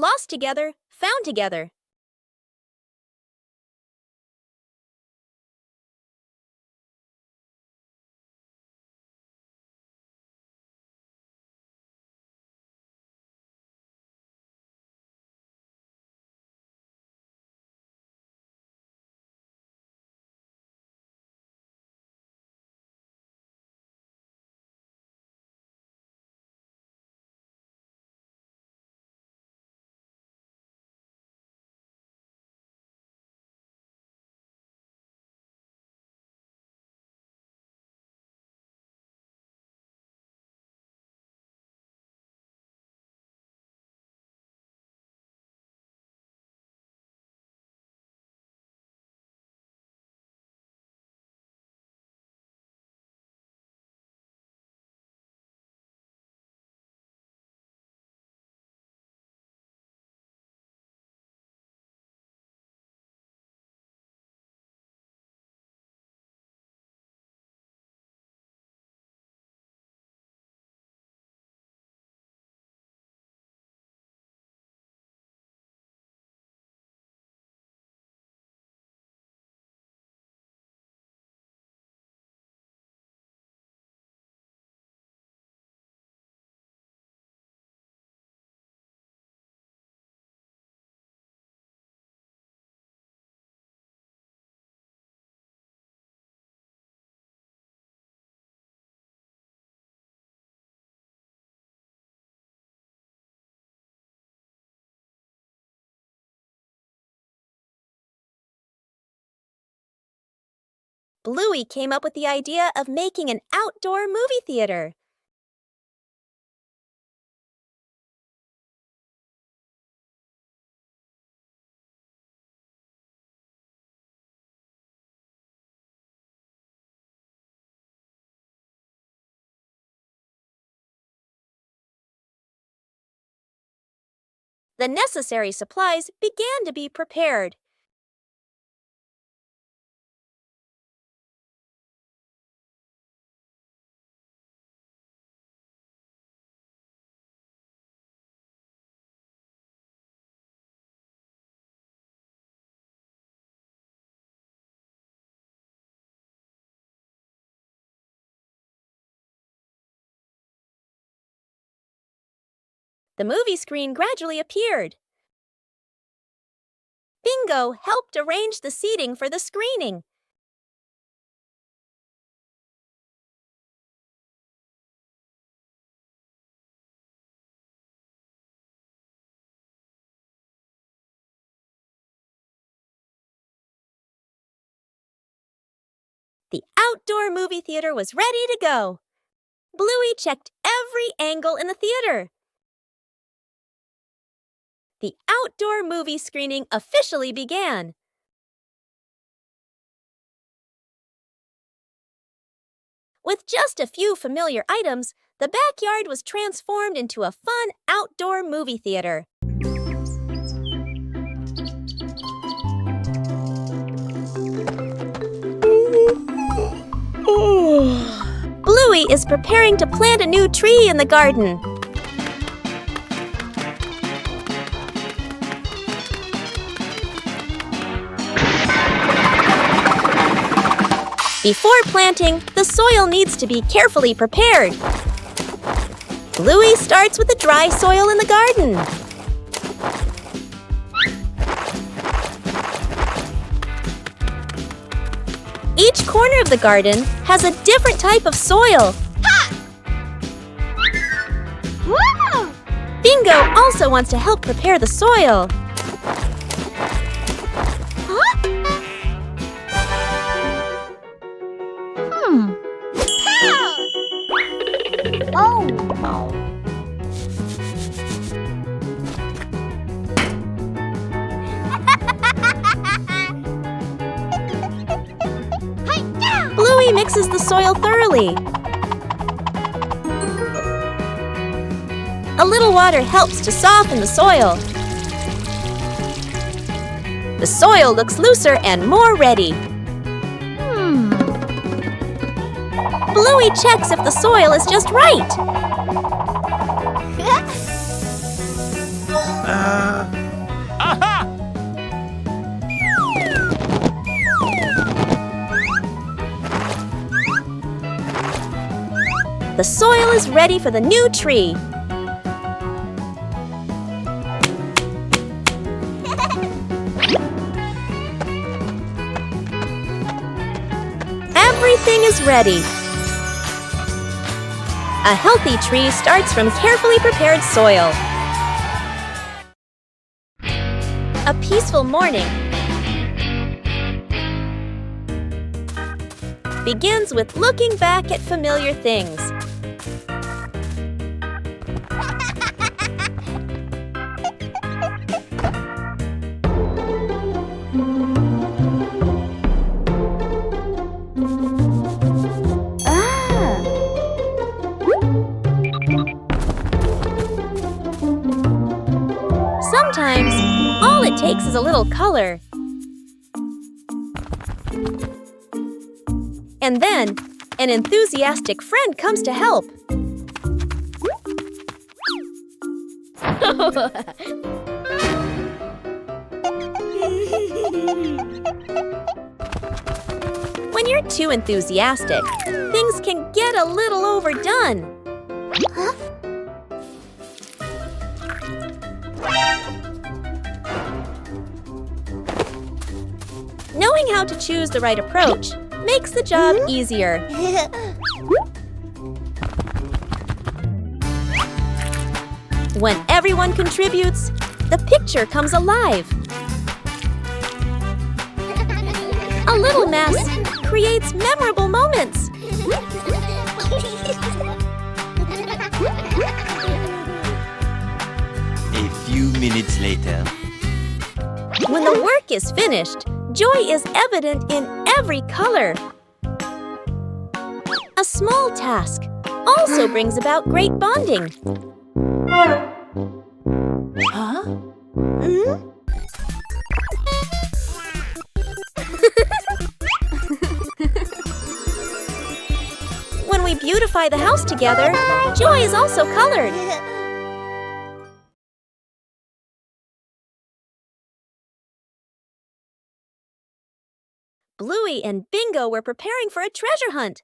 Lost together, found together. Bluey came up with the idea of making an outdoor movie theater. The necessary supplies began to be prepared. The movie screen gradually appeared. Bingo helped arrange the seating for the screening. The outdoor movie theater was ready to go. Bluey checked every angle in the theater. The outdoor movie screening officially began. With just a few familiar items, the backyard was transformed into a fun outdoor movie theater. Bluey is preparing to plant a new tree in the garden. Before planting, the soil needs to be carefully prepared. Bluey starts with the dry soil in the garden. Each corner of the garden has a different type of soil. Bingo also wants to help prepare the soil. Bluey mixes the soil thoroughly. A little water helps to soften the soil. The soil looks looser and more ready. Bluey checks if the soil is just right. The soil is ready for the new tree. Everything is ready. A healthy tree starts from carefully prepared soil. A peaceful morning begins with looking back at familiar things. Sometimes, all it takes is a little color. And then, an enthusiastic friend comes to help. When you're too enthusiastic, things can get a little overdone. Huh? Knowing how to choose the right approach makes the job easier. When everyone contributes, the picture comes alive. A little mess creates memorable moments. A few minutes later. When the work is finished, joy is evident in every color. A small task also brings about great bonding. Huh? When we beautify the house together, joy is also colored. Bluey and Bingo were preparing for a treasure hunt.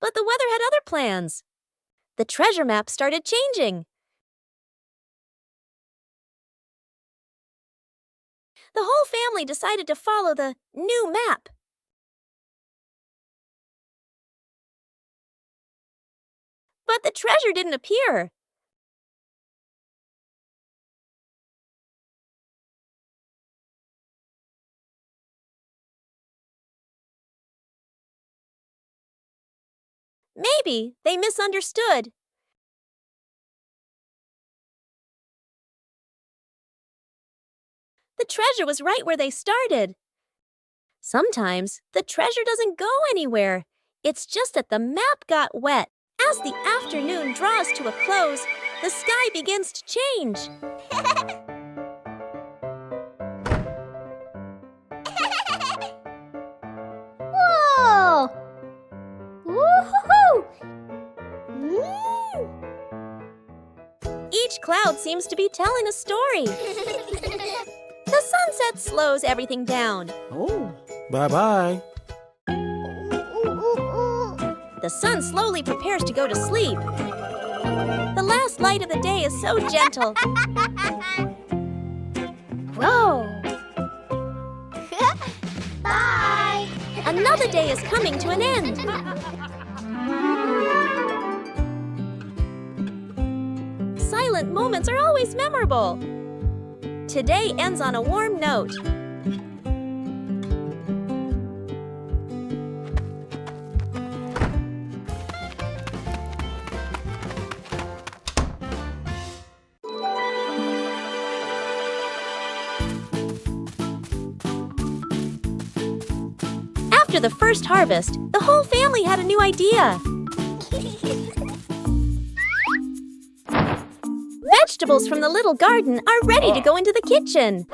But the weather had other plans. The treasure map started changing. The whole family decided to follow the new map. But the treasure didn't appear. Maybe they misunderstood. The treasure was right where they started. Sometimes the treasure doesn't go anywhere. It's just that the map got wet. As the afternoon draws to a close, the sky begins to change. Whoa! Woo-hoo-hoo! Each cloud seems to be telling a story. The sunset slows everything down. Oh, bye-bye. The sun slowly prepares to go to sleep. The last light of the day is so gentle. Whoa! Bye! Another day is coming to an end. Silent moments are always memorable. Today ends on a warm note. After the first harvest, the whole family had a new idea. Vegetables from the little garden are ready to go into the kitchen.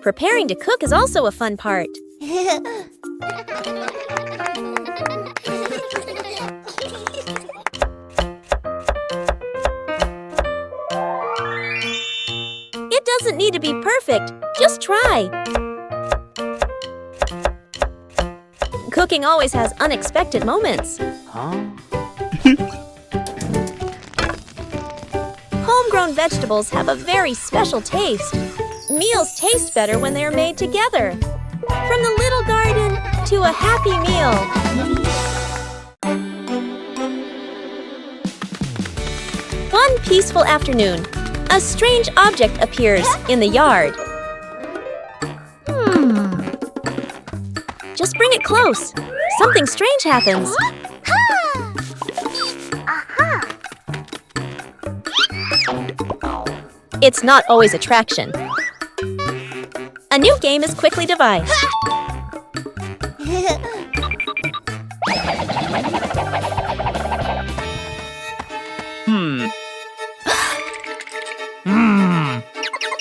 Preparing to cook is also a fun part. need to be perfect. Just try. Cooking always has unexpected moments. Homegrown vegetables have a very special taste. Meals taste better when they are made together. From the little garden to a happy meal. One peaceful afternoon, a strange object appears in the yard. Just bring it close. Something strange happens. It's not always attraction. A new game is quickly devised.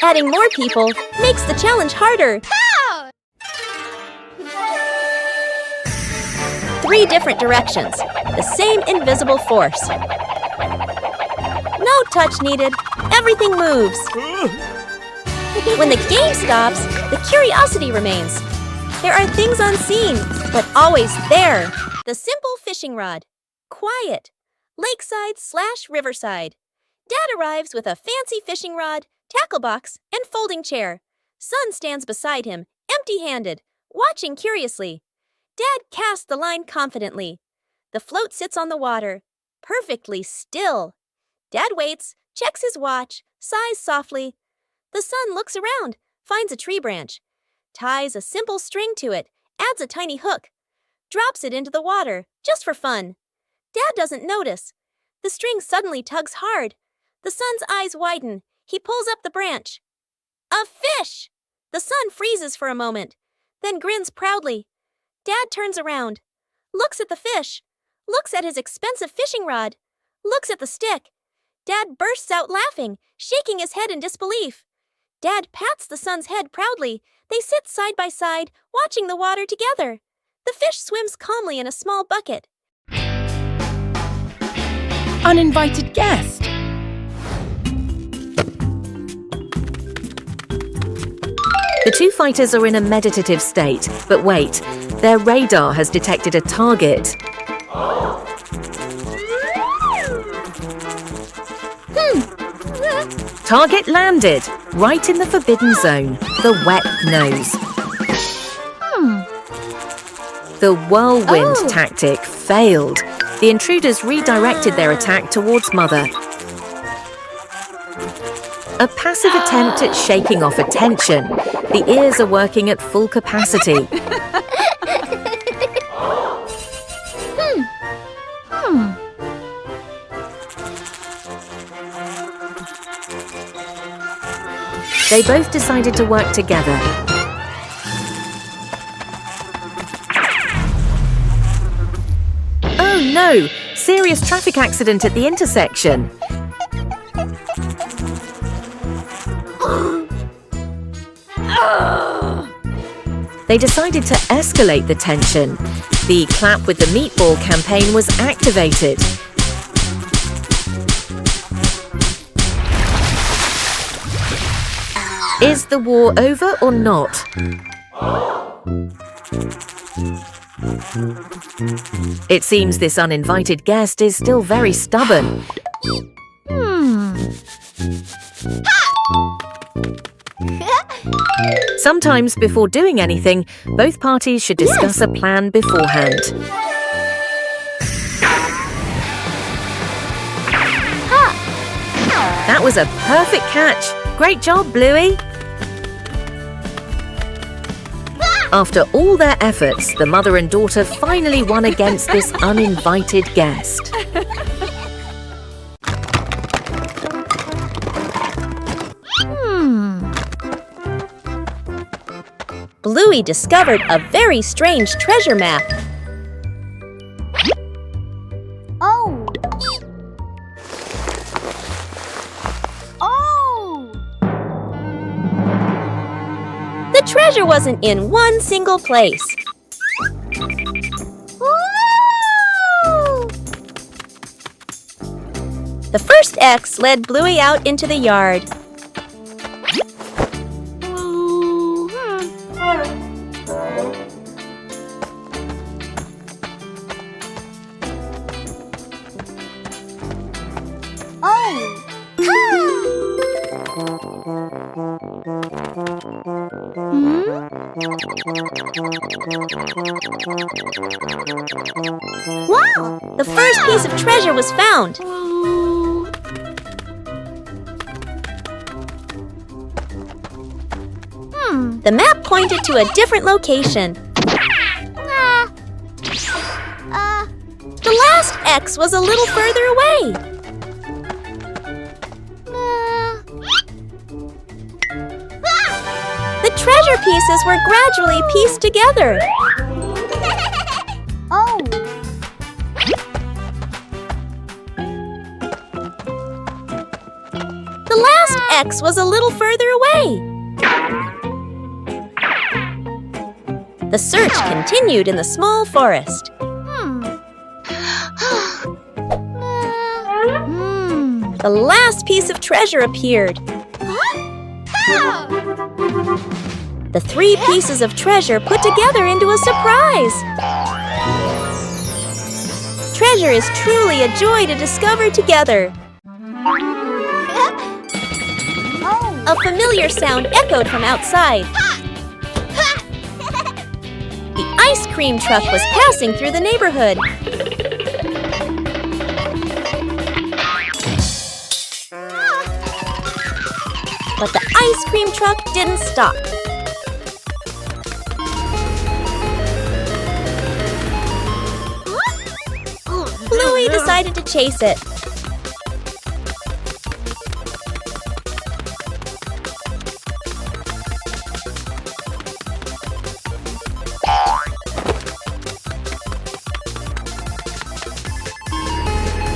Adding more people makes the challenge harder. 3 different directions, the same invisible force. No touch needed, everything moves. When the game stops, the curiosity remains. There are things unseen, but always there. The simple fishing rod. Quiet. Lakeside/riverside. Dad arrives with a fancy fishing rod, tackle box, and folding chair. Son stands beside him, empty-handed, watching curiously. Dad casts the line confidently. The float sits on the water, perfectly still. Dad waits, checks his watch, sighs softly. The son looks around, finds a tree branch, ties a simple string to it, adds a tiny hook, drops it into the water, just for fun. Dad doesn't notice. The string suddenly tugs hard. The son's eyes widen. He pulls up the branch. A fish! The son freezes for a moment, then grins proudly. Dad turns around, looks at the fish, looks at his expensive fishing rod, looks at the stick. Dad bursts out laughing, shaking his head in disbelief. Dad pats the son's head proudly. They sit side by side, watching the water together. The fish swims calmly in a small bucket. Uninvited guest. The 2 fighters are in a meditative state, but wait, their radar has detected a target. Target landed, right in the forbidden zone, the wet nose. The whirlwind tactic failed. The intruders redirected their attack towards Mother. A passive attempt at shaking off attention. The ears are working at full capacity. They both decided to work together. Oh no! Serious traffic accident at the intersection. They decided to escalate the tension. The Clap with the Meatball campaign was activated. Is the war over or not? It seems this uninvited guest is still very stubborn. Sometimes before doing anything, both parties should discuss a plan beforehand. That was a perfect catch. Great job, Bluey. After all their efforts, the mother and daughter finally won against this uninvited guest. Bluey discovered a very strange treasure map. Oh! The treasure wasn't in one single place. Woo! The first X led Bluey out into the yard. Wow! The first piece of treasure was found. The map pointed to a different location. The last X was a little further away. The treasure pieces were gradually pieced together. Oh! The last X was a little further away. The search continued in the small forest. The last piece of treasure appeared. The three pieces of treasure put together into a surprise. Treasure is truly a joy to discover together. A familiar sound echoed from outside. The ice cream truck was passing through the neighborhood. But the ice cream truck didn't stop. Bluey decided to chase it.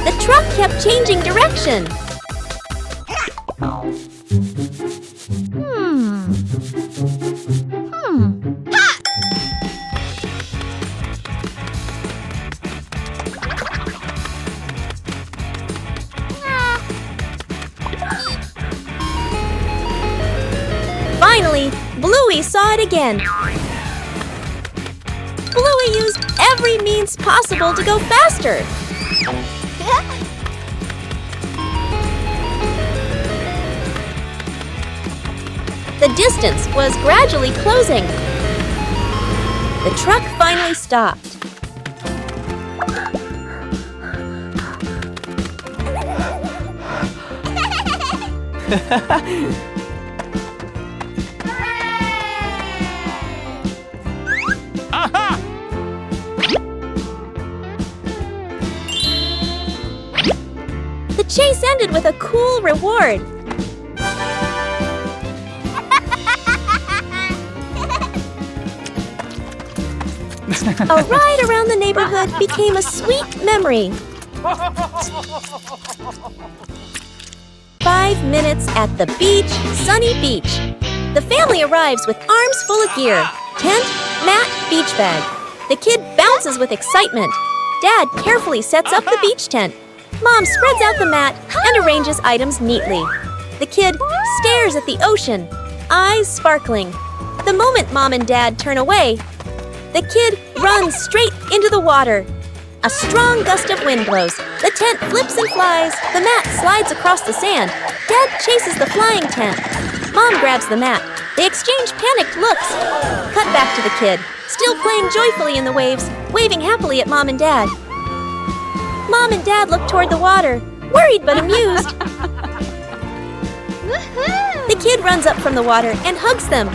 The truck kept changing direction. Finally, Bluey saw it again. Bluey used every means possible to go faster. The distance was gradually closing. The truck finally stopped. The chase ended with a cool reward. A ride around the neighborhood became a sweet memory. 5 minutes at the beach, sunny beach. The family arrives with arms full of gear. Tent, mat, beach bag. The kid bounces with excitement. Dad carefully sets up the beach tent. Mom spreads out the mat and arranges items neatly. The kid stares at the ocean, eyes sparkling. The moment Mom and Dad turn away, the kid runs straight into the water. A strong gust of wind blows. The tent flips and flies. The mat slides across the sand. Dad chases the flying tent. Mom grabs the mat. They exchange panicked looks. Cut back to the kid, still playing joyfully in the waves, waving happily at Mom and Dad. Mom and Dad look toward the water, worried but amused. The kid runs up from the water and hugs them.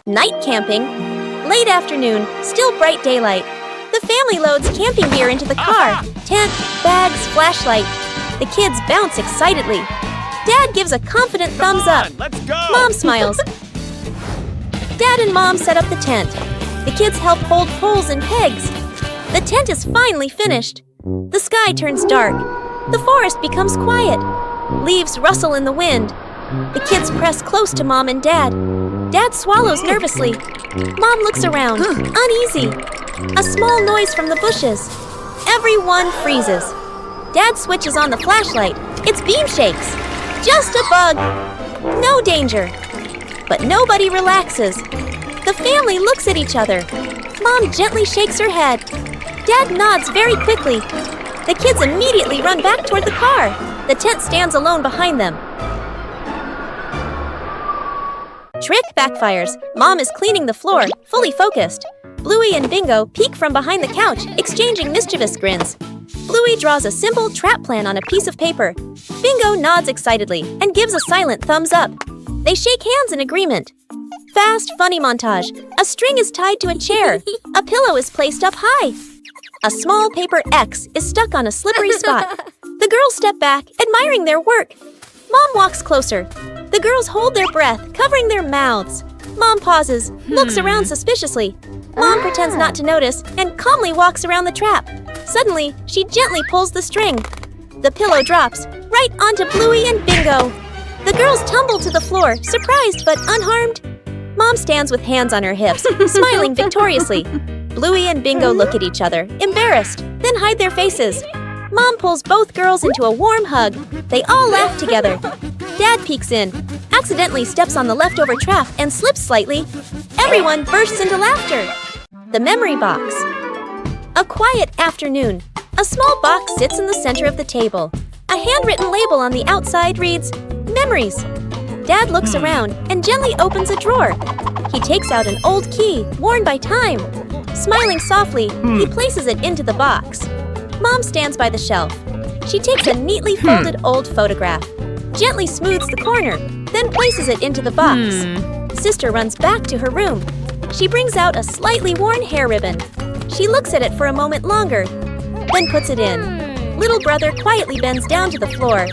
Night camping. Late afternoon, still bright daylight. The family loads camping gear into the car. Tent, bags, flashlight. The kids bounce excitedly. Dad gives a confident thumbs up. Let's go! Mom smiles. Dad and Mom set up the tent. The kids help hold poles and pegs. The tent is finally finished. The sky turns dark. The forest becomes quiet. Leaves rustle in the wind. The kids press close to Mom and Dad. Dad swallows nervously. Mom looks around, uneasy. A small noise from the bushes. Everyone freezes. Dad switches on the flashlight. Its beam shakes. Just a bug. No danger. But nobody relaxes. The family looks at each other. Mom gently shakes her head. Dad nods very quickly. The kids immediately run back toward the car. The tent stands alone behind them. Trick backfires. Mom is cleaning the floor, fully focused. Bluey and Bingo peek from behind the couch, exchanging mischievous grins. Bluey draws a simple trap plan on a piece of paper. Bingo nods excitedly and gives a silent thumbs up. They shake hands in agreement. Fast, funny montage. A string is tied to a chair. A pillow is placed up high. A small paper X is stuck on a slippery spot. The girls step back, admiring their work. Mom walks closer. The girls hold their breath, covering their mouths. Mom pauses, looks around suspiciously. Mom pretends not to notice and calmly walks around the trap. Suddenly, she gently pulls the string. The pillow drops right onto Bluey and Bingo. The girls tumble to the floor, surprised but unharmed. Mom stands with hands on her hips, smiling victoriously. Bluey and Bingo look at each other, embarrassed, then hide their faces. Mom pulls both girls into a warm hug. They all laugh together. Dad peeks in, accidentally steps on the leftover trap and slips slightly. Everyone bursts into laughter. The memory box. A quiet afternoon. A small box sits in the center of the table. A handwritten label on the outside reads, Memories. Dad looks around and gently opens a drawer. He takes out an old key, worn by time. Smiling softly, he places it into the box. Mom stands by the shelf. She takes a neatly folded old photograph, gently smooths the corner, then places it into the box. Sister runs back to her room. She brings out a slightly worn hair ribbon. She looks at it for a moment longer, then puts it in. Little brother quietly bends down to the floor.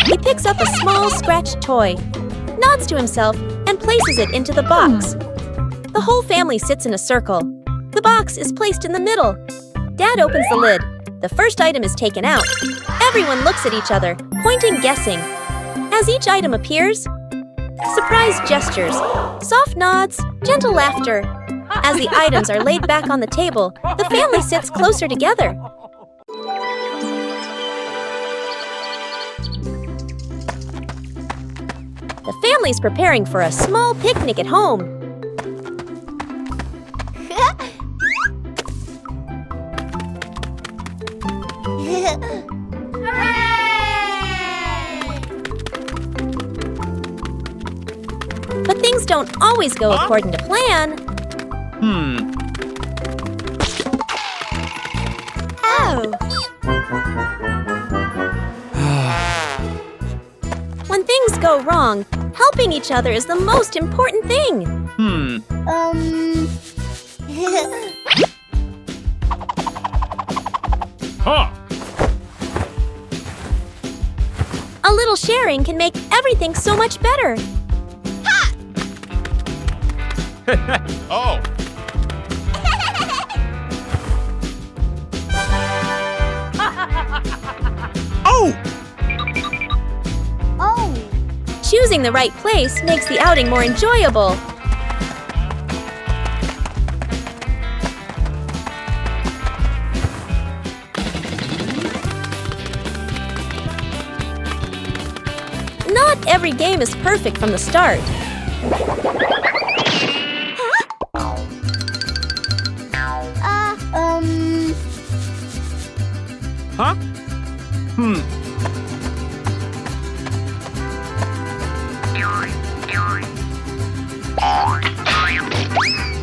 He picks up a small scratched toy, nods to himself, and places it into the box. The whole family sits in a circle. The box is placed in the middle. Dad opens the lid. The first item is taken out. Everyone looks at each other, pointing, guessing. As each item appears, surprise gestures, soft nods, gentle laughter. As the items are laid back on the table, the family sits closer together. The family's preparing for a small picnic at home. But things don't always go according to plan. Oh. When things go wrong, helping each other is the most important thing. A little sharing can make everything so much better. Oh! Oh! Choosing the right place makes the outing more enjoyable. Not every game is perfect from the start.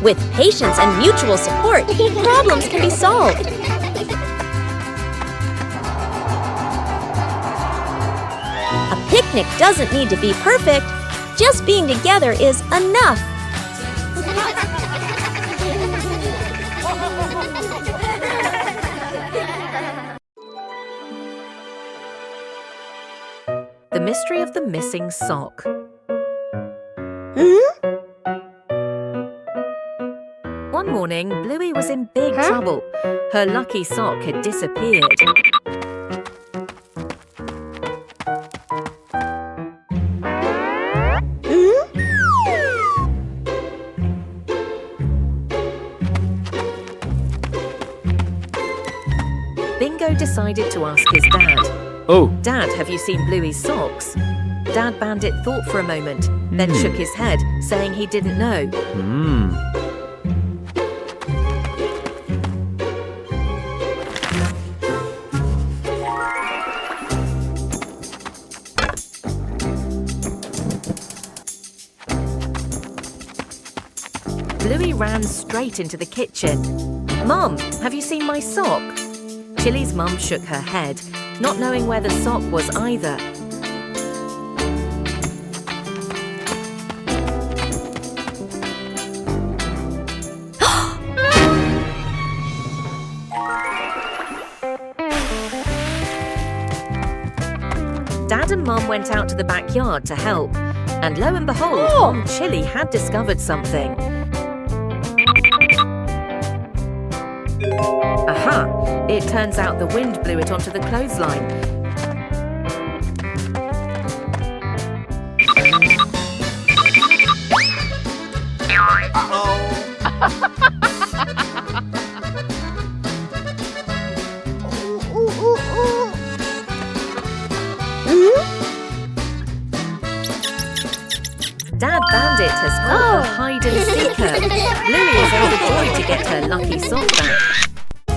With patience and mutual support, problems can be solved. A picnic doesn't need to be perfect. Just being together is enough. The mystery of the missing sock. One morning, Bluey was in big trouble. Her lucky sock had disappeared. Bingo decided to ask his dad. Oh, Dad, have you seen Bluey's socks? Dad Bandit thought for a moment, then shook his head, saying he didn't know. Bluey ran straight into the kitchen. "Mum, have you seen my sock?" Chili's mum shook her head, not knowing where the sock was either. Dad and Mum went out to the backyard to help, and lo and behold, Mum Chili had discovered something. Aha! It turns out the wind blew it onto the clothesline. Dad Bandit has caught the hide-and-seeker. Bluey is overjoyed to get her lucky sock back.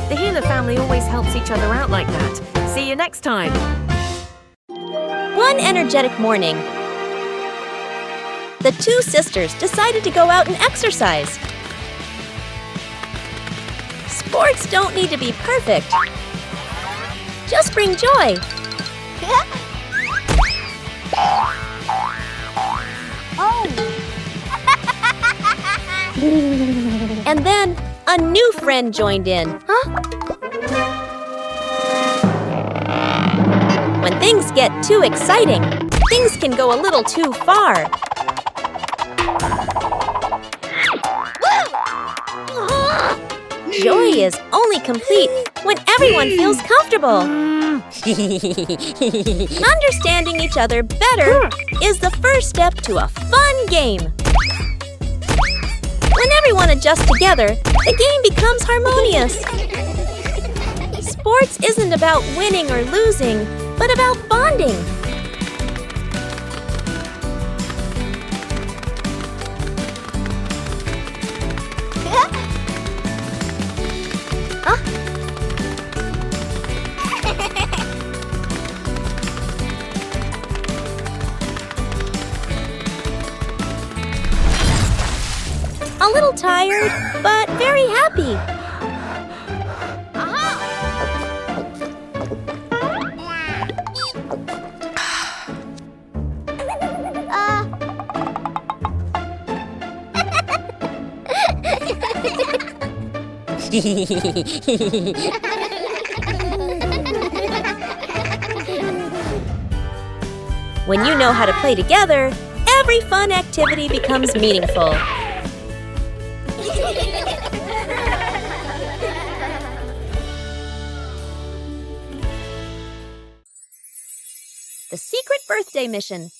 The Healer family always helps each other out like that. See you next time. One energetic morning, the two sisters decided to go out and exercise. Sports don't need to be perfect. Just bring joy. And then a new friend joined in. When things get too exciting, things can go a little too far. Joy is only complete when everyone feels comfortable. Understanding each other better is the first step to a fun game. When everyone adjusts together, the game becomes harmonious. Sports isn't about winning or losing, but about bonding. A little tired, but very happy. When you know how to play together, every fun activity becomes meaningful. The secret birthday mission.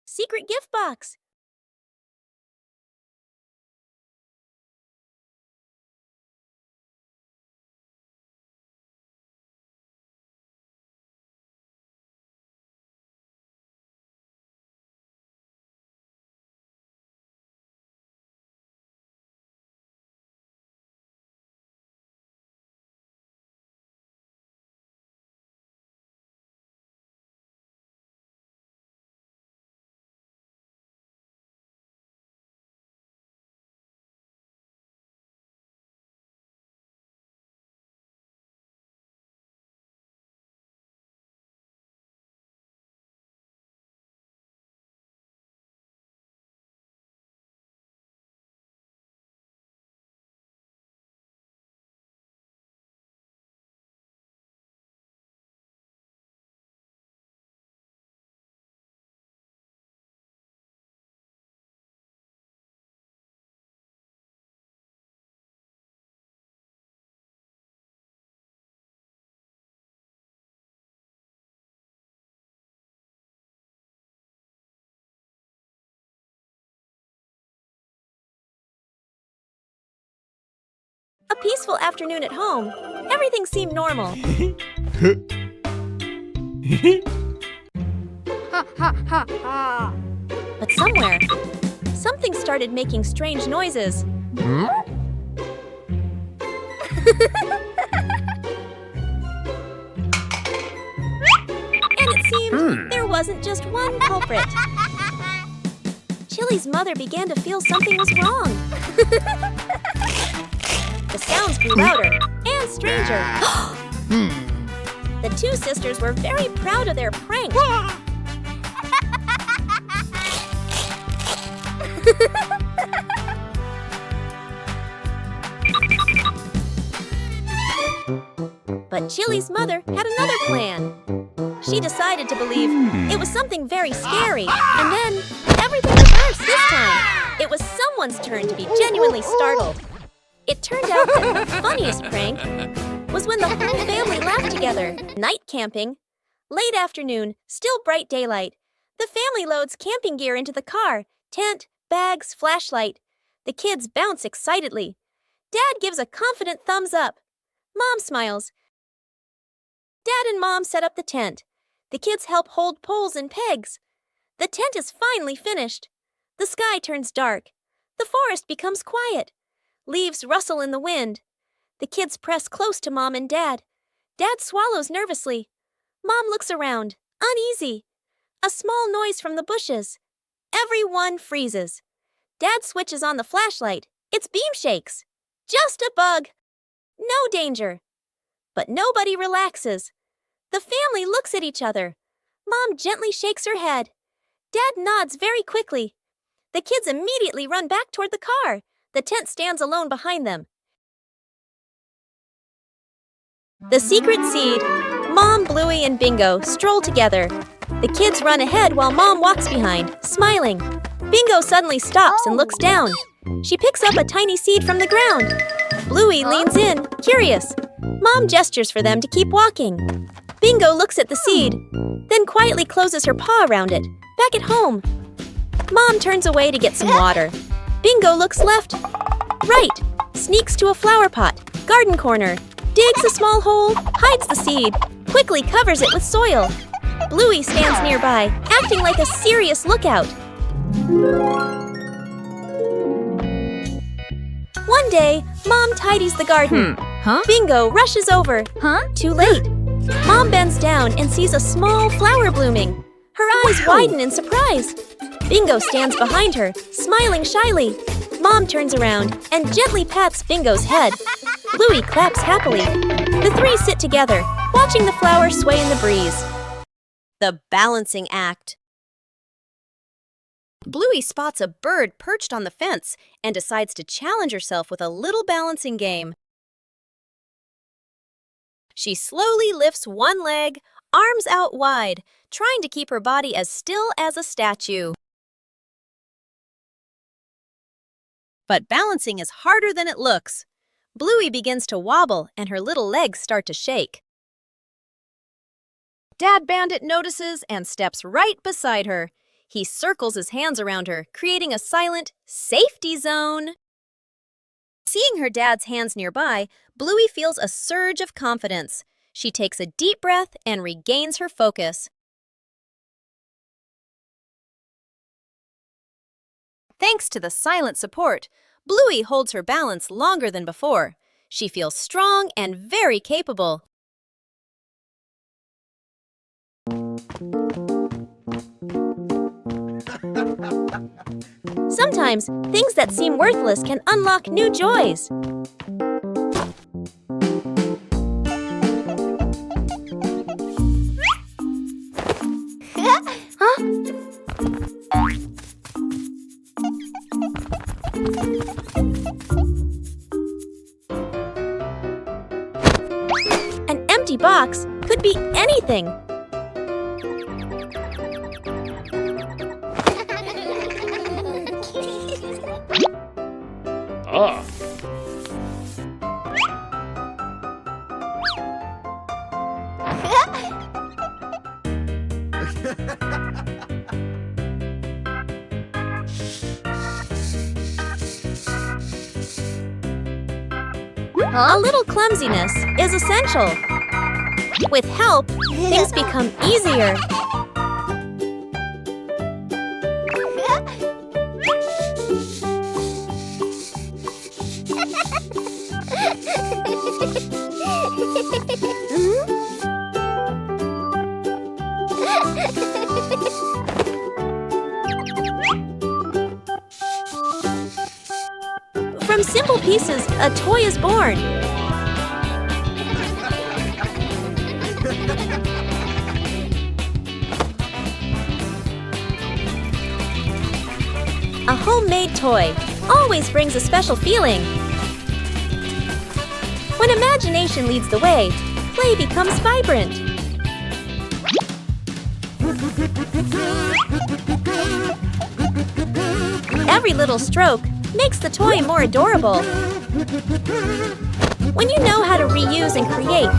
Secret gift box. A peaceful afternoon at home. Everything seemed normal. Ha ha ha ha. But somewhere, something started making strange noises. And it seemed there wasn't just one culprit. Chili's mother began to feel something was wrong. The sounds grew louder and stranger. The two sisters were very proud of their prank. But Chili's mother had another plan. She decided to believe it was something very scary, and then everything reversed this time. It was someone's turn to be genuinely startled. It turned out that the funniest prank was when the whole family laughed together. Night camping. Late afternoon, still bright daylight. The family loads camping gear into the car. Tent, bags, flashlight. The kids bounce excitedly. Dad gives a confident thumbs up. Mom smiles. Dad and Mom set up the tent. The kids help hold poles and pegs. The tent is finally finished. The sky turns dark. The forest becomes quiet. Leaves rustle in the wind. The kids press close to Mom and Dad. Dad swallows nervously. Mom looks around, uneasy. A small noise from the bushes. Everyone freezes. Dad switches on the flashlight. Its beam shakes. Just a bug. No danger. But nobody relaxes. The family looks at each other. Mom gently shakes her head. Dad nods very quickly. The kids immediately run back toward the car. The tent stands alone behind them. The secret seed. Mom, Bluey, and Bingo stroll together. The kids run ahead while Mom walks behind, smiling. Bingo suddenly stops and looks down. She picks up a tiny seed from the ground. Bluey leans in, curious. Mom gestures for them to keep walking. Bingo looks at the seed, then quietly closes her paw around it. Back at home. Mom turns away to get some water. Bingo looks left, right, sneaks to a flower pot, garden corner, digs a small hole, hides the seed, quickly covers it with soil. Bluey stands nearby, acting like a serious lookout. One day, Mom tidies the garden. Bingo rushes over. Too late. Mom bends down and sees a small flower blooming. Her eyes widen in surprise. Bingo stands behind her, smiling shyly. Mom turns around and gently pats Bingo's head. Bluey claps happily. The three sit together, watching the flower sway in the breeze. The balancing act. Bluey spots a bird perched on the fence and decides to challenge herself with a little balancing game. She slowly lifts one leg, arms out wide, trying to keep her body as still as a statue. But balancing is harder than it looks. Bluey begins to wobble and her little legs start to shake. Dad Bandit notices and steps right beside her. He circles his hands around her, creating a silent safety zone. Seeing her dad's hands nearby, Bluey feels a surge of confidence. She takes a deep breath and regains her focus. Thanks to the silent support, Bluey holds her balance longer than before. She feels strong and very capable. Sometimes, things that seem worthless can unlock new joys. An empty box could be anything. A little clumsiness is essential. With help, things become easier. From simple pieces, a toy is born. A homemade toy always brings a special feeling. When imagination leads the way, play becomes vibrant. Every little stroke makes the toy more adorable. When you know how to reuse and create,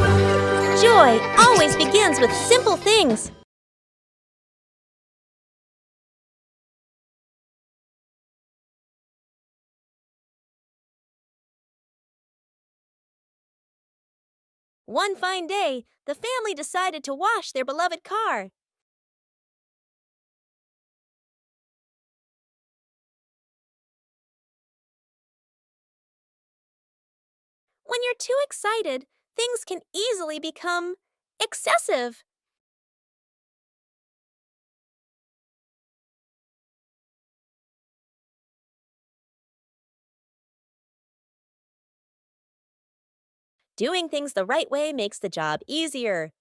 joy always begins with simple things. One fine day, the family decided to wash their beloved car. When you're too excited, things can easily become excessive. Doing things the right way makes the job easier.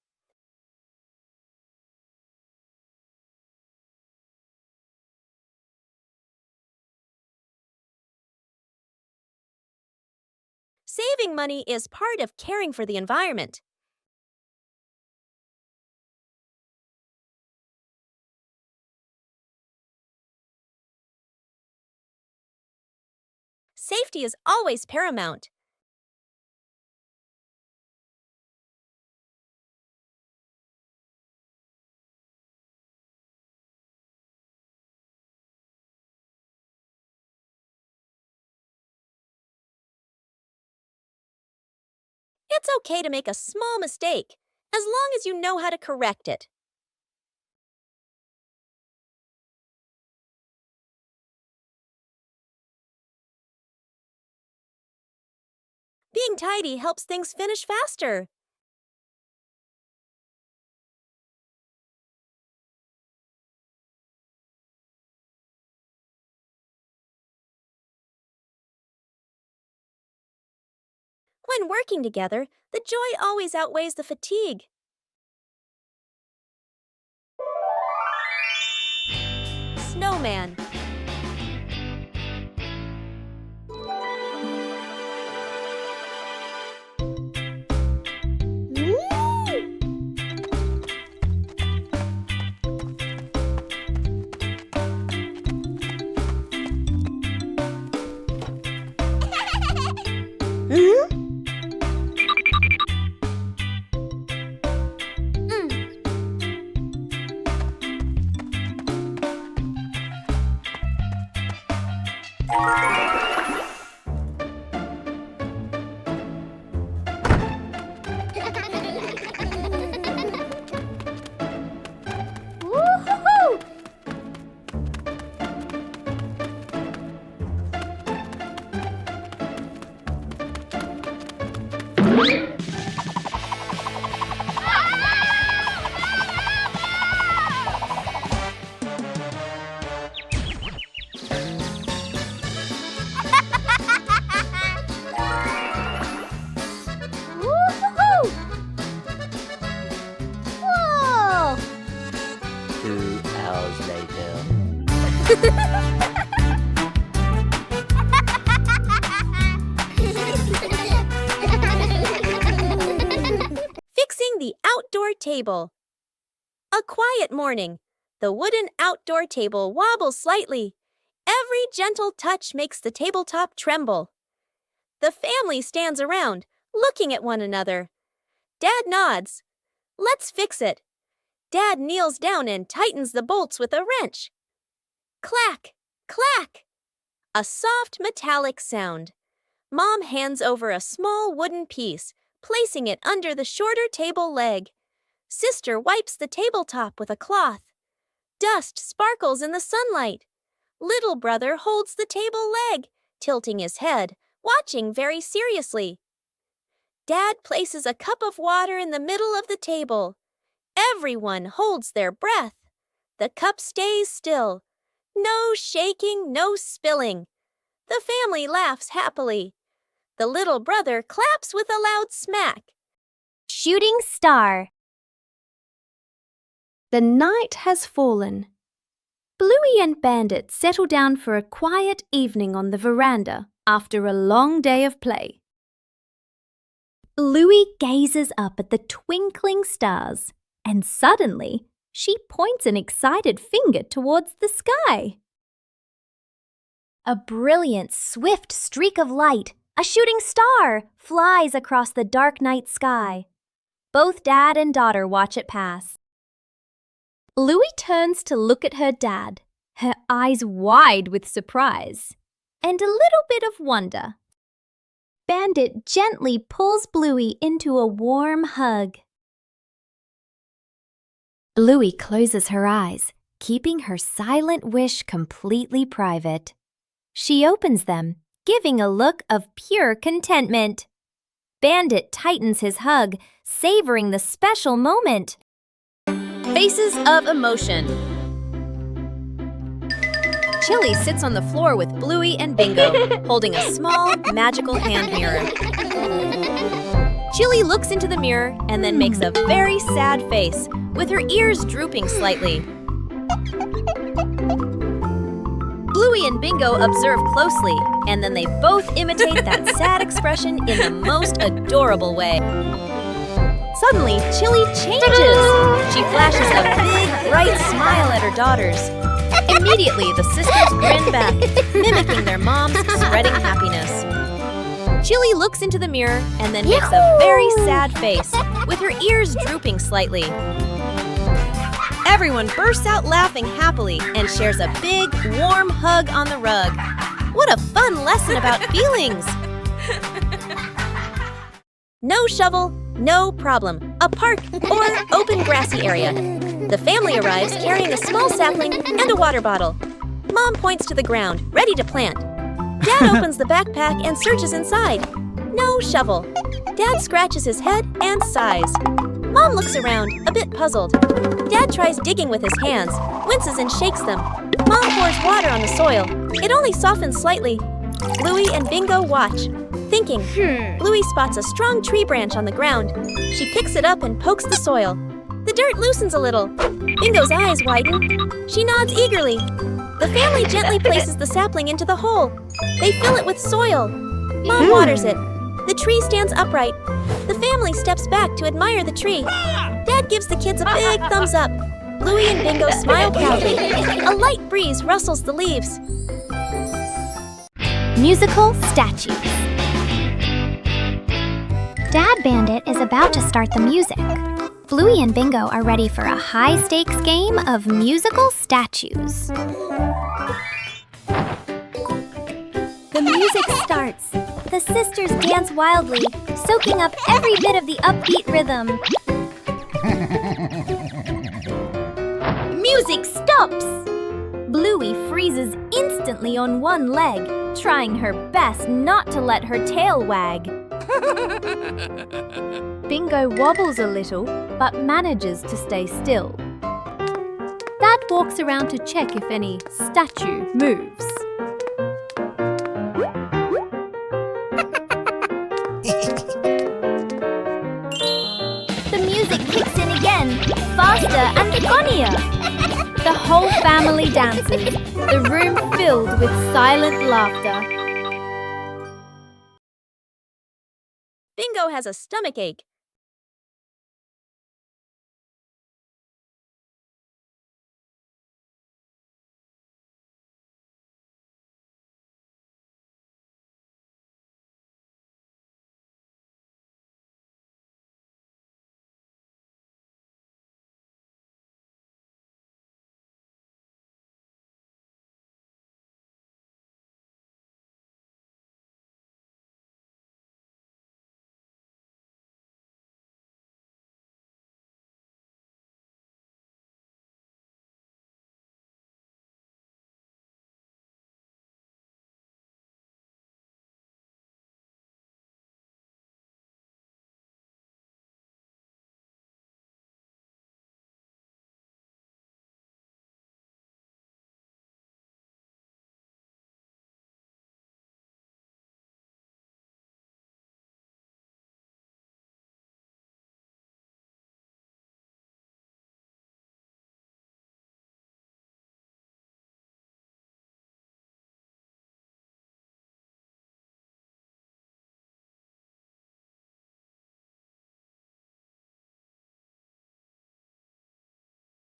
Saving money is part of caring for the environment. Safety is always paramount. It's okay to make a small mistake, as long as you know how to correct it. Being tidy helps things finish faster. When working together, the joy always outweighs the fatigue. Snowman. Whoa! 2 hours later. Fixing the outdoor table. A quiet morning. The wooden outdoor table wobbles slightly. Every gentle touch makes the tabletop tremble. The family stands around, looking at one another. Dad nods. Let's fix it. Dad kneels down and tightens the bolts with a wrench. Clack, clack. A soft metallic sound. Mom hands over a small wooden piece, placing it under the shorter table leg. Sister wipes the tabletop with a cloth. Dust sparkles in the sunlight. Little brother holds the table leg, tilting his head, watching very seriously. Dad places a cup of water in the middle of the table. Everyone holds their breath. The cup stays still. No shaking, no spilling. The family laughs happily. The little brother claps with a loud smack. Shooting star. The night has fallen. Bluey and Bandit settle down for a quiet evening on the veranda after a long day of play. Bluey gazes up at the twinkling stars, and suddenly she points an excited finger towards the sky. A brilliant, swift streak of light, a shooting star, flies across the dark night sky. Both dad and daughter watch it pass. Bluey turns to look at her dad, her eyes wide with surprise and a little bit of wonder. Bandit gently pulls Bluey into a warm hug. Bluey closes her eyes, keeping her silent wish completely private. She opens them, giving a look of pure contentment. Bandit tightens his hug, savoring the special moment. Faces of emotion. Chili sits on the floor with Bluey and Bingo, holding a small, magical hand mirror. Chili looks into the mirror and then makes a very sad face, with her ears drooping slightly. Bluey and Bingo observe closely, and then they both imitate that sad expression in the most adorable way. Suddenly, Chili changes. She flashes a big, bright smile at her daughters. Immediately, the sisters grin back, mimicking their mom's spreading happiness. Chili looks into the mirror and then makes a very sad face, with her ears drooping slightly. Everyone bursts out laughing happily and shares a big, warm hug on the rug. What a fun lesson about feelings! No shovel, no problem. A park or open grassy area. The family arrives carrying a small sapling and a water bottle. Mom points to the ground, ready to plant. Dad opens the backpack and searches inside. No shovel. Dad scratches his head and sighs. Mom looks around, a bit puzzled. Dad tries digging with his hands, winces and shakes them. Mom pours water on the soil. It only softens slightly. Bluey and Bingo watch, thinking. Bluey spots a strong tree branch on the ground. She picks it up and pokes the soil. The dirt loosens a little. Bingo's eyes widen. She nods eagerly. The family gently places the sapling into the hole. They fill it with soil. Mom waters it. The tree stands upright. The family steps back to admire the tree. Dad gives the kids a big thumbs up. Bluey and Bingo smile proudly. A light breeze rustles the leaves. Musical statues. Dad Bandit is about to start the music. Bluey and Bingo are ready for a high-stakes game of musical statues. The music starts. The sisters dance wildly, soaking up every bit of the upbeat rhythm. Music stops! Bluey freezes instantly on one leg, trying her best not to let her tail wag. Bingo wobbles a little, but manages to stay still. Dad walks around to check if any statue moves. The music kicks in again, faster and funnier. The whole family dances, the room filled with silent laughter. Bingo has a stomachache.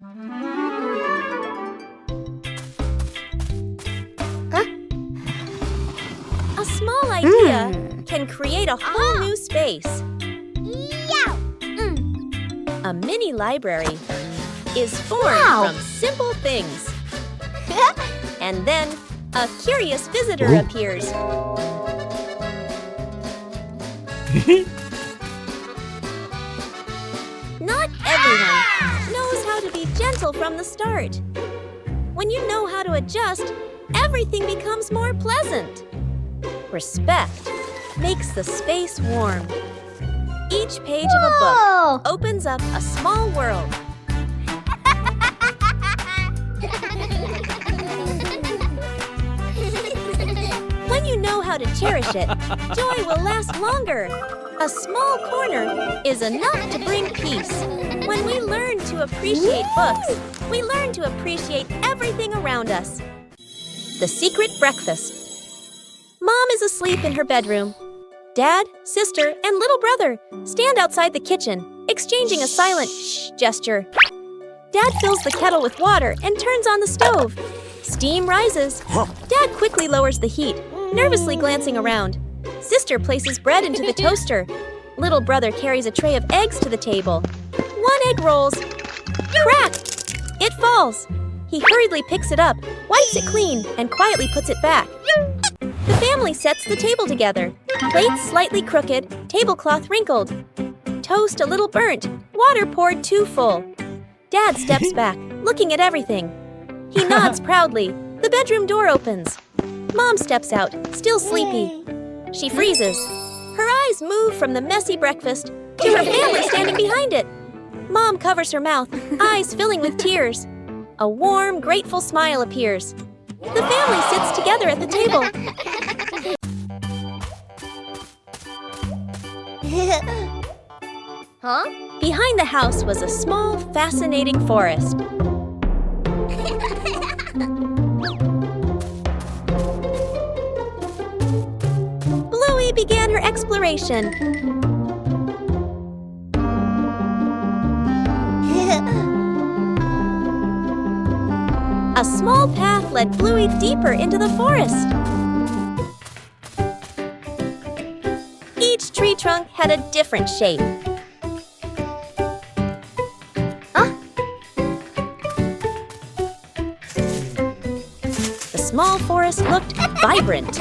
A small idea can create a whole new space. A mini library is formed from simple things. And then a curious visitor appears. Not everyone knows how to be gentle from the start. When you know how to adjust, everything becomes more pleasant. Respect makes the space warm. Each page of a book opens up a small world. When you know how to cherish it, joy will last longer. A small corner is enough to bring peace. When we learn to appreciate books, we learn to appreciate everything around us. The secret breakfast. Mom is asleep in her bedroom. Dad, sister, and little brother stand outside the kitchen, exchanging a silent shh gesture. Dad fills the kettle with water and turns on the stove. Steam rises. Dad quickly lowers the heat, nervously glancing around. Sister places bread into the toaster. Little brother carries a tray of eggs to the table. One egg rolls. Crack! It falls. He hurriedly picks it up, wipes it clean, and quietly puts it back. The family sets the table together. Plates slightly crooked, tablecloth wrinkled. Toast a little burnt, water poured too full. Dad steps back, looking at everything. He nods proudly. The bedroom door opens. Mom steps out, still sleepy. She freezes. Her eyes move from the messy breakfast to her family standing behind it. Mom covers her mouth, eyes filling with tears. A warm, grateful smile appears. The family sits together at the table. Behind the house was a small, fascinating forest. Bluey began her exploration. A small path led Bluey deeper into the forest. Each tree trunk had a different shape. The small forest looked vibrant.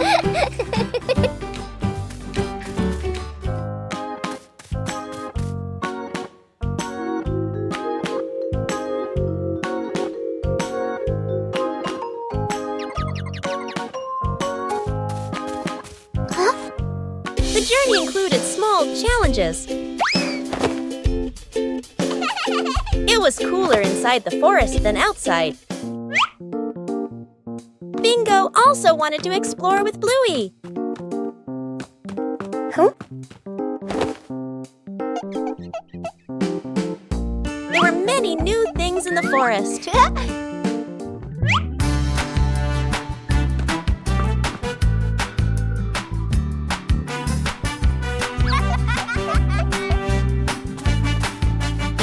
The journey included small challenges. It was cooler inside the forest than outside. Bingo also wanted to explore with Bluey. There were many new things in the forest.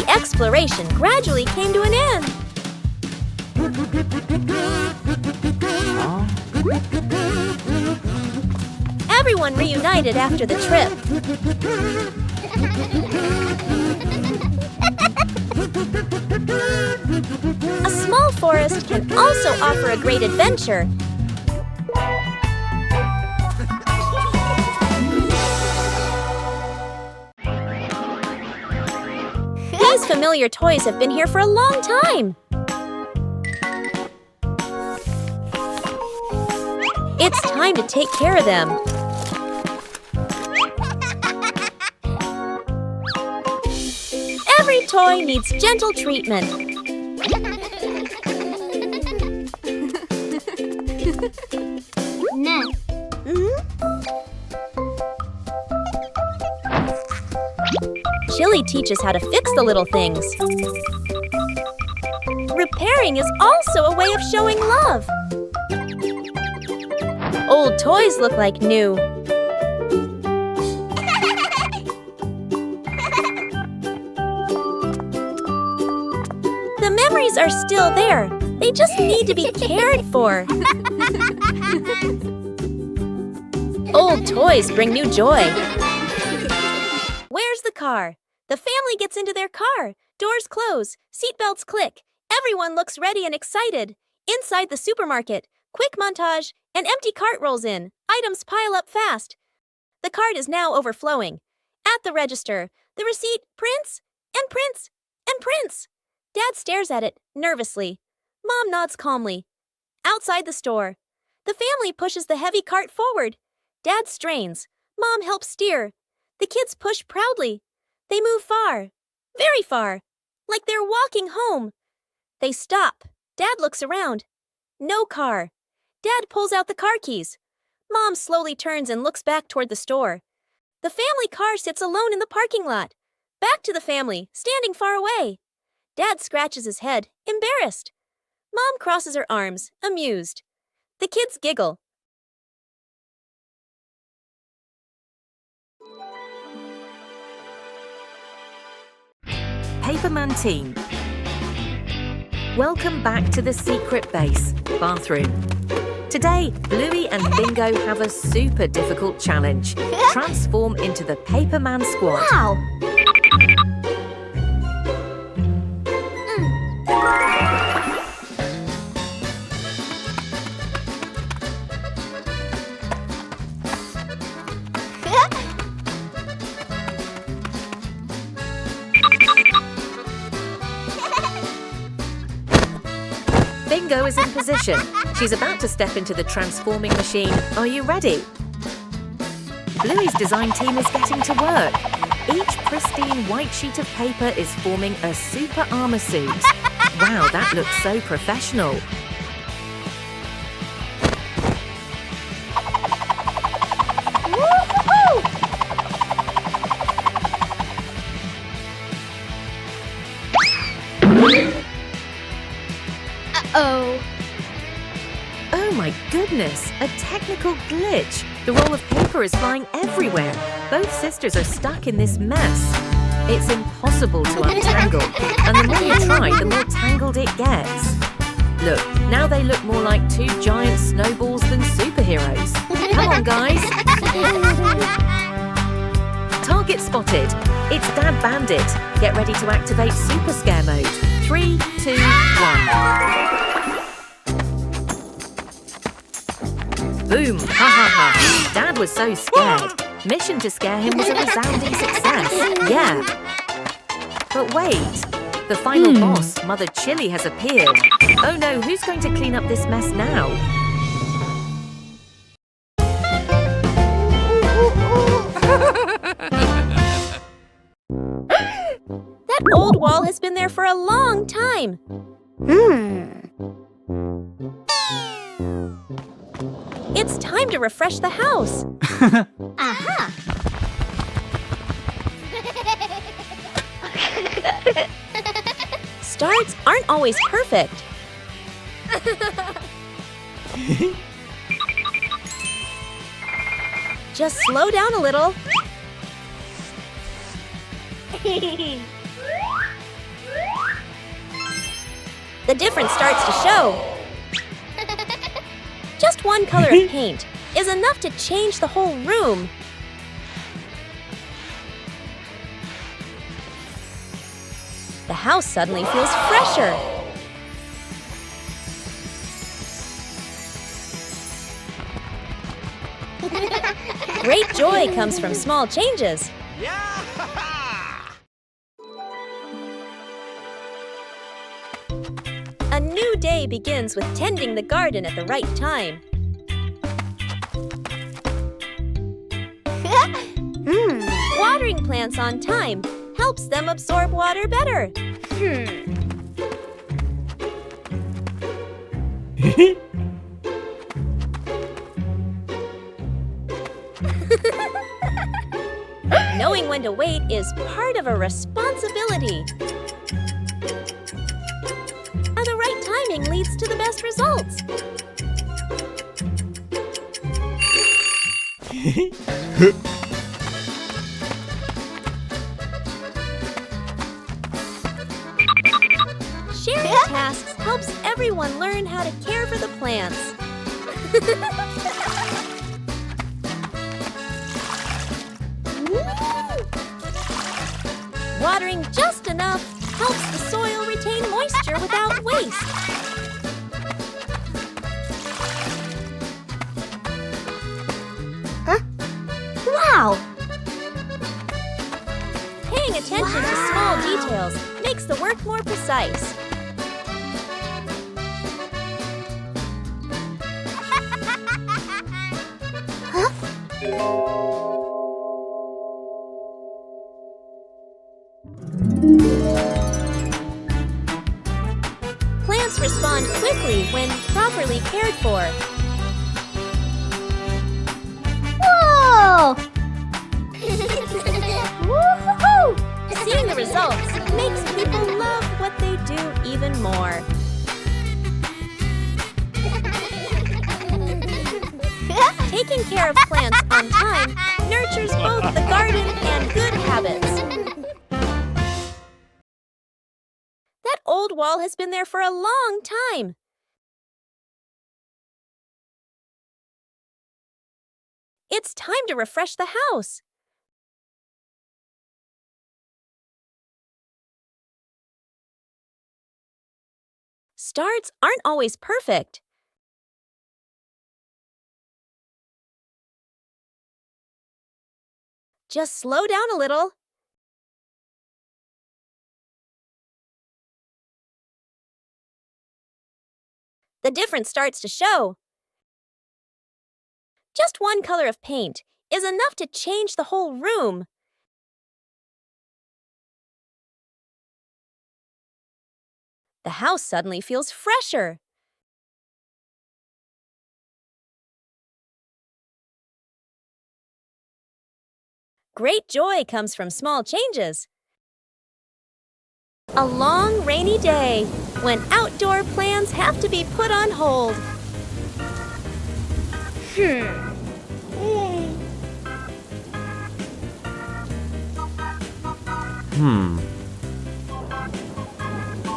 Exploration gradually came to an end. Everyone reunited after the trip. A small forest can also offer a great adventure. These familiar toys have been here for a long time. It's time to take care of them. Every toy needs gentle treatment. Chili teaches how to fix the little things. Repairing is also a way of showing love. Old toys look like new. The memories kids are still there. They just need to be cared for. Old toys bring new joy. Where's the car? The family gets into their car. Doors close. Seatbelts click. Everyone looks ready and excited. Inside the supermarket, quick montage, an empty cart rolls in. Items pile up fast. The cart is now overflowing. At the register, the receipt prints and prints and prints. Dad stares at it nervously. Mom nods calmly. Outside the store, the family pushes the heavy cart forward. Dad strains. Mom helps steer. The kids push proudly. They move far, very far, like they're walking home. They stop. Dad looks around. No car. Dad pulls out the car keys. Mom slowly turns and looks back toward the store. The family car sits alone in the parking lot. Back to the family, standing far away. Dad scratches his head, embarrassed. Mom crosses her arms, amused. The kids giggle. Paperman team. Welcome back to the secret base, bathroom. Today, Bluey and Bingo have a super difficult challenge. Transform into the Paperman squad. Wow! Bingo is in position. She's about to step into the transforming machine. Are you ready? Bluey's design team is getting to work. Each pristine white sheet of paper is forming a super armor suit. Wow, that looks so professional. Uh-oh. Oh my goodness, a technical glitch. The roll of paper is flying everywhere. Both sisters are stuck in this mess. It's impossible to untangle, and the more you try, the more tangled it gets. Look, now they look more like two giant snowballs than superheroes. Come on, guys. Target spotted. It's Dad Bandit. Get ready to activate Super Scare Mode. 3, 2, 1. Boom! Ha ha ha! Dad was so scared. Mission to scare him was a resounding success. Yeah. But wait, the final boss, Mother Chili, has appeared. Oh no, who's going to clean up this mess now? That old wall has been there for a long time. It's time to refresh the house. Aha! Starts aren't always perfect. Just slow down a little. The difference starts to show. Just one color of paint is enough to change the whole room. The house suddenly feels fresher. Great joy comes from small changes. A new day begins with tending the garden at the right time. Watering plants on time helps them absorb water better. Knowing when to wait is part of a responsibility. The right timing leads to the best results. Sharing tasks helps everyone learn how to care for the plants. Watering just enough helps the soil retain moisture without waste. Wow! Paying attention to small details makes the work more precise. Plants respond quickly when properly cared for. Whoa! Seeing the results makes people love what they do even more. Taking care of plants on time nurtures both the garden and good habits. That old wall has been there for a long time. It's time to refresh the house. Starts aren't always perfect. Just slow down a little. The difference starts to show. Just one color of paint is enough to change the whole room. The house suddenly feels fresher. Great joy comes from small changes. A long rainy day when outdoor plans have to be put on hold.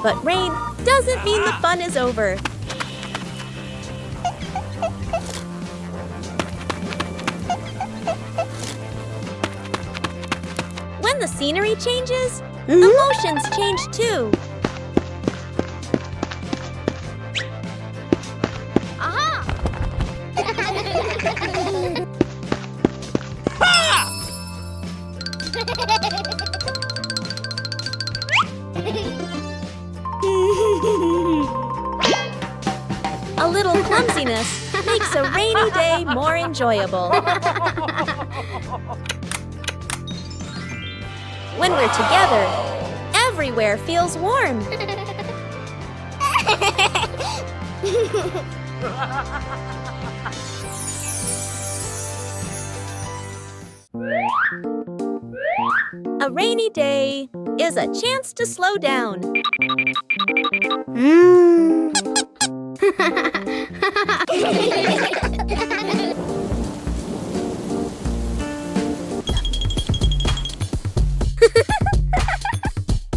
But rain doesn't mean the fun is over. When the scenery changes, emotions change too. A little clumsiness makes a rainy day more enjoyable. When we're together, everywhere feels warm. A rainy day is a chance to slow down.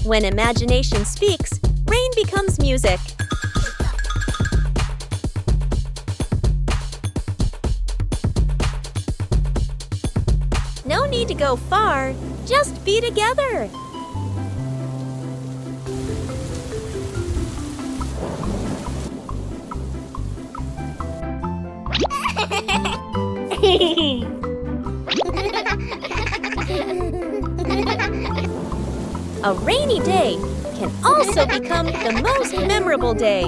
When imagination speaks, rain becomes music. No need to go far, just be together. A rainy day can also become the most memorable day.